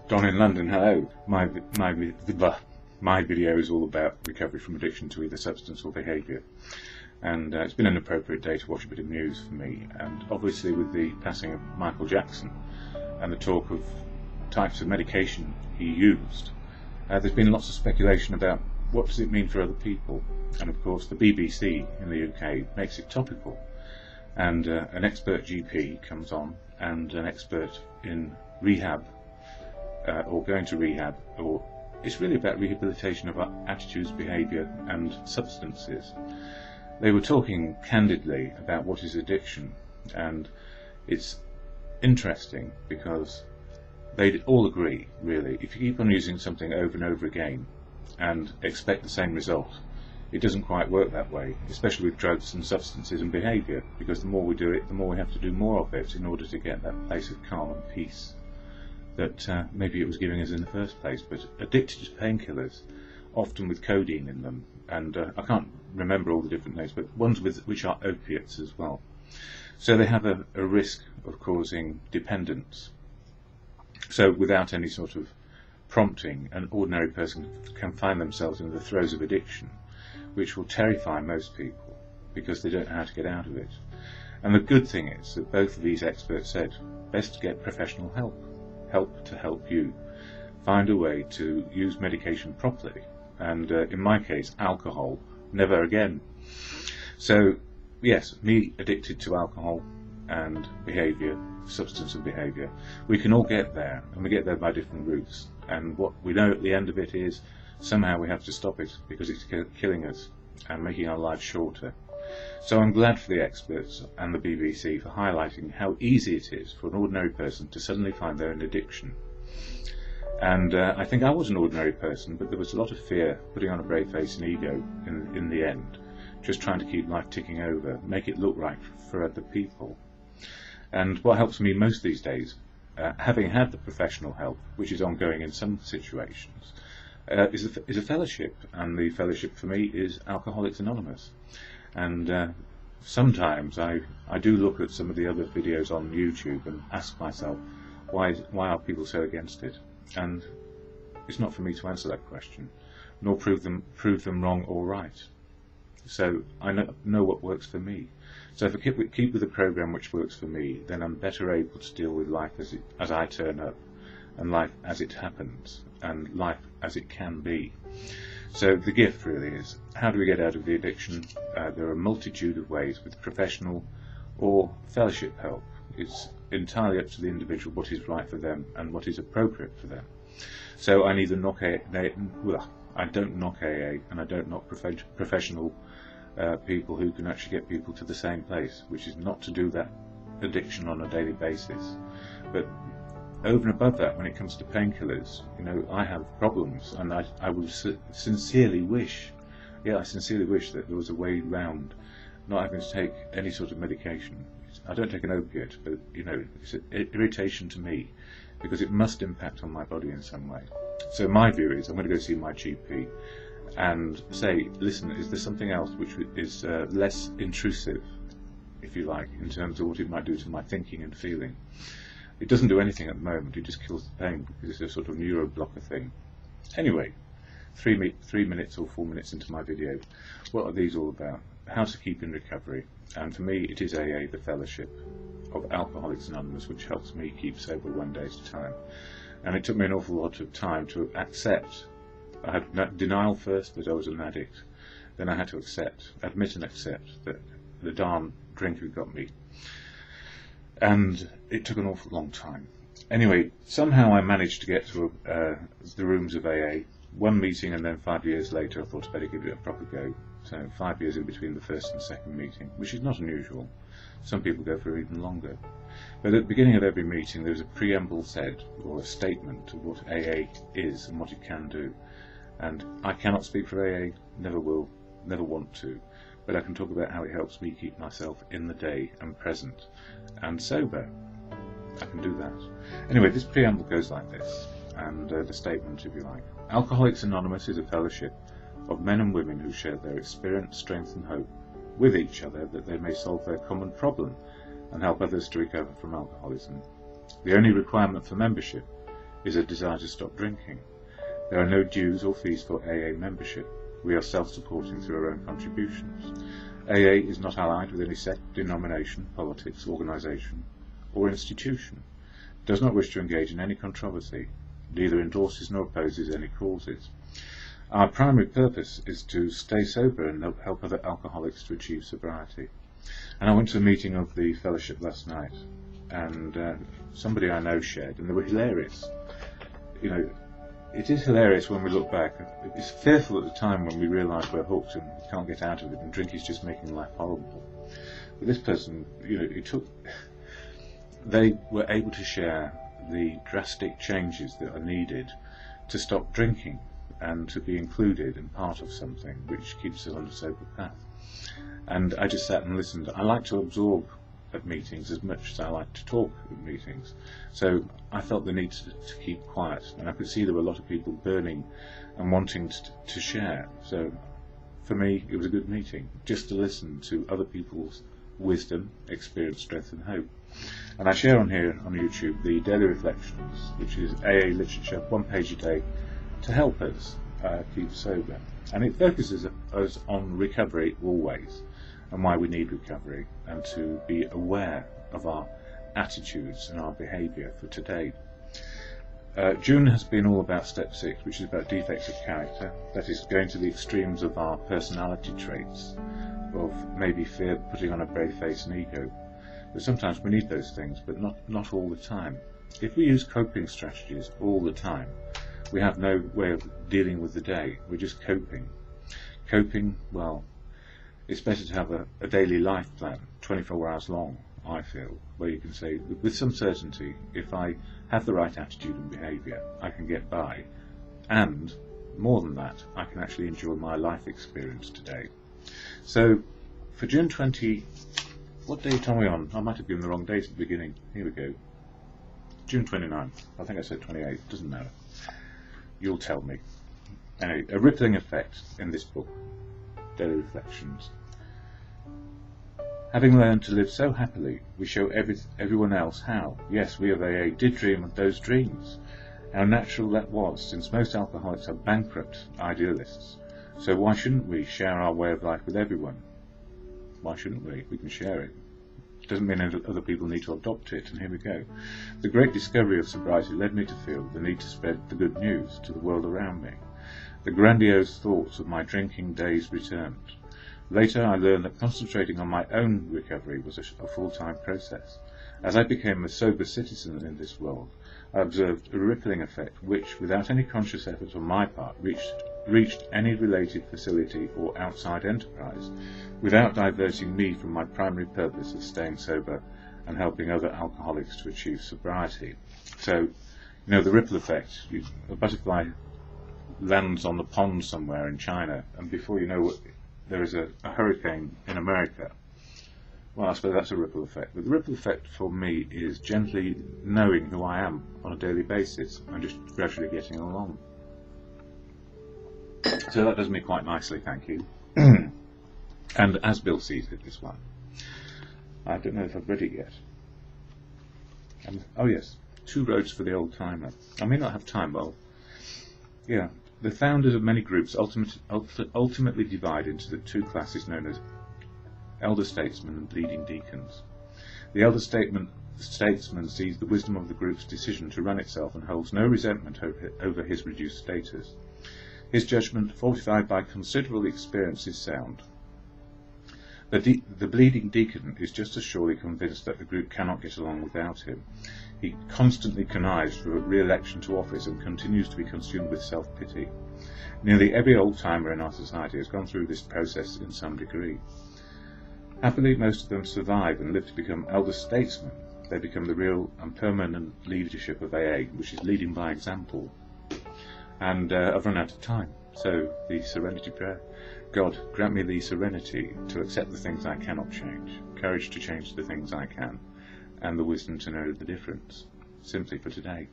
Don in London, hello. My video is all about recovery from addiction to either substance or behaviour, and it's been an appropriate day to watch a bit of news for me. And obviously, with the passing of Michael Jackson and the talk of types of medication he used, there's been lots of speculation about what does it mean for other people. And of course, the BBC in the UK makes it topical, and an expert GP comes on, and an expert in rehab, or going to rehab, or it's really about rehabilitation of our attitudes, behaviour and substances. They were talking candidly about what is addiction, and it's interesting because they all agree, really, if you keep on using something over and over again and expect the same result, it doesn't quite work that way, especially with drugs and substances and behaviour, because the more we do it, the more we have to do more of it in order to get that place of calm and peace that maybe it was giving us in the first place. But addicted to painkillers, often with codeine in them, and I can't remember all the different names, but ones which are opiates as well. So they have a risk of causing dependence. So without any sort of prompting, an ordinary person can find themselves in the throes of addiction, which will terrify most people because they don't know how to get out of it. And the good thing is that both of these experts said, best to get professional help to help you find a way to use medication properly, and in my case, alcohol, never again. So yes, me addicted to alcohol and behaviour, substance and behaviour, we can all get there, and we get there by different routes, and what we know at the end of it is somehow we have to stop it because it's killing us and making our lives shorter. So I'm glad for the experts and the BBC for highlighting how easy it is for an ordinary person to suddenly find they're in addiction. And I think I was an ordinary person, but there was a lot of fear, putting on a brave face and ego in the end, just trying to keep life ticking over, make it look right for other people. And what helps me most these days, having had the professional help, which is ongoing in some situations, is a fellowship, and the fellowship for me is Alcoholics Anonymous. And sometimes I do look at some of the other videos on YouTube and ask myself, why are people so against it? And it's not for me to answer that question, nor prove them wrong or right. So I know what works for me. So if I keep with a program which works for me, then I'm better able to deal with life as I turn up, and life as it happens, and life as it can be. So the gift really is, how do we get out of the addiction? There are a multitude of ways with professional or fellowship help. It's entirely up to the individual what is right for them and what is appropriate for them. So I neither knock I don't knock AA, and I don't knock professional people who can actually get people to the same place, which is not to do that addiction on a daily basis. But over and above that, when it comes to painkillers, you know, I have problems, and I would sincerely wish that there was a way round not having to take any sort of medication. I don't take an opiate, but you know, it's an irritation to me because it must impact on my body in some way. So my view is I'm going to go see my GP and say, listen, is there something else which is less intrusive, if you like, in terms of what it might do to my thinking and feeling? It doesn't do anything at the moment, it just kills the pain because it's a sort of neuroblocker thing. Anyway, 3 minutes or 4 minutes into my video, what are these all about? How to keep in recovery. And for me, it is AA, the fellowship of Alcoholics Anonymous, which helps me keep sober 1 day at a time. And it took me an awful lot of time to accept. I had denial first that I was an addict. Then I had to admit and accept that the darn drink had got me. And it took an awful long time. Anyway, somehow I managed to get to the rooms of AA, one meeting, and then 5 years later I thought I'd better give it a proper go. So 5 years in between the first and second meeting, which is not unusual. Some people go for even longer. But at the beginning of every meeting there was a preamble said, or a statement of what AA is and what it can do. And I cannot speak for AA, never will, never want to. But I can talk about how it helps me keep myself in the day and present and sober. I can do that. Anyway, this preamble goes like this, and the statement, if you like. Alcoholics Anonymous is a fellowship of men and women who share their experience, strength and hope with each other that they may solve their common problem and help others to recover from alcoholism. The only requirement for membership is a desire to stop drinking. There are no dues or fees for AA membership. We are self-supporting through our own contributions. AA is not allied with any sect, denomination, politics, organisation or institution. It does not wish to engage in any controversy, neither endorses nor opposes any causes. Our primary purpose is to stay sober and help other alcoholics to achieve sobriety. And I went to a meeting of the fellowship last night, and somebody I know shared, and they were hilarious. You know, it is hilarious when we look back. It's fearful at the time when we realise we're hooked and can't get out of it, and drink is just making life horrible. But this person, you know, they were able to share the drastic changes that are needed to stop drinking and to be included in part of something which keeps us on a sober path. And I just sat and listened. I like to absorb at meetings as much as I like to talk at meetings. So I felt the need to keep quiet, and I could see there were a lot of people burning and wanting to share. So for me, it was a good meeting, just to listen to other people's wisdom, experience, strength and hope. And I share on here on YouTube the Daily Reflections, which is AA literature, 1 page a day, to help us keep sober. And it focuses us on recovery always, and why we need recovery, and to be aware of our attitudes and our behaviour for today. June has been all about step 6, which is about defects of character, that is going to the extremes of our personality traits, of maybe fear, putting on a brave face and ego. But sometimes we need those things, but not all the time. If we use coping strategies all the time, we have no way of dealing with the day. We're just coping. Coping, well, it's better to have a daily life plan, 24 hours long, I feel, where you can say, with some certainty, if I have the right attitude and behaviour, I can get by. And, more than that, I can actually enjoy my life experience today. So, for June 20, what date are we on? I might have given the wrong date at the beginning. Here we go. June 29th. I think I said 28th. Doesn't matter. You'll tell me. Anyway, a rippling effect in this book, Daily Reflections. Having learned to live so happily, we show everyone else how. Yes, we of AA did dream of those dreams. How natural that was, since most alcoholics are bankrupt idealists. So why shouldn't we share our way of life with everyone? Why shouldn't we? We can share it. It doesn't mean other people need to adopt it, and here we go. The great discovery of sobriety led me to feel the need to spread the good news to the world around me. The grandiose thoughts of my drinking days returned. Later I learned that concentrating on my own recovery was a full-time process. As I became a sober citizen in this world, I observed a rippling effect which, without any conscious effort on my part, reached any related facility or outside enterprise, without diverting me from my primary purpose of staying sober and helping other alcoholics to achieve sobriety. So, you know, the ripple effect, a butterfly lands on the pond somewhere in China, and before you know it, there is a hurricane in America. Well, I suppose that's a ripple effect. But the ripple effect for me is gently knowing who I am on a daily basis and just gradually getting along. So that does me quite nicely, thank you. And as Bill sees it, this one. I don't know if I've read it yet. Oh yes, 2 roads for the old timer. I may not have time, but yeah. The founders of many groups ultimately divide into the 2 classes known as elder statesmen and bleeding deacons. The elder statesman sees the wisdom of the group's decision to run itself and holds no resentment over his reduced status. His judgment, fortified by considerable experience, is sound. The bleeding deacon is just as surely convinced that the group cannot get along without him. He constantly connives for a re-election to office and continues to be consumed with self-pity. Nearly every old-timer in our society has gone through this process in some degree. Happily, most of them survive and live to become elder statesmen. They become the real and permanent leadership of AA, which is leading by example. And I've run out of time, so the serenity prayer. God, grant me the serenity to accept the things I cannot change, courage to change the things I can, and the wisdom to know the difference, simply for today.